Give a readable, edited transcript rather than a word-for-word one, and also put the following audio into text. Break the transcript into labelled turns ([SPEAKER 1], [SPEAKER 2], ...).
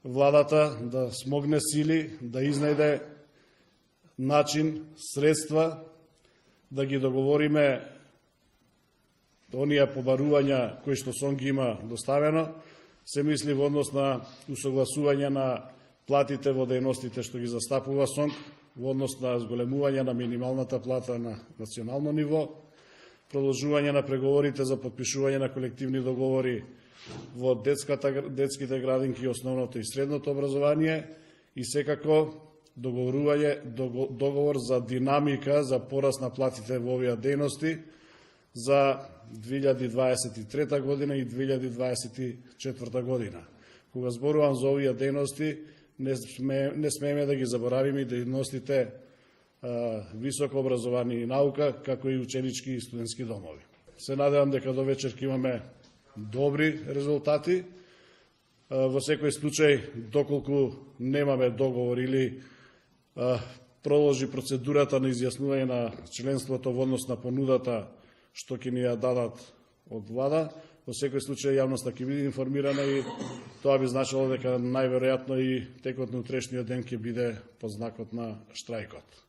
[SPEAKER 1] владата да смогне сили, да изнајде начин, средства, да ги договориме оние побарувања кои што СОНК ги има доставено, се мисли во однос на усогласување на платите во дејностите што ги застапува СОНК, во однос на зголемување на минималната плата на национално ниво, продолжување на преговорите за подпишување на колективни договори во детските градинки, основното и средното образование и секако договор за динамика за пораст на платите во овие дејности за 2023 година и 2024 година. Кога зборувам за овие дејности, не смееме да ги заборавиме и дејностите високо образование и наука, како и ученички и студентски домови. Се надевам дека до вечер ќе имаме добри резултати. Во секој случај, доколку немаме договор или продолжи процедурата на изјаснување на членството во однос на понудата што ќе ни ја дадат од влада, во секој случај јавноста ќе биде информирана и тоа би значило дека најверојатно и текот на утрешниот ден ќе биде под знакот на штрајкот.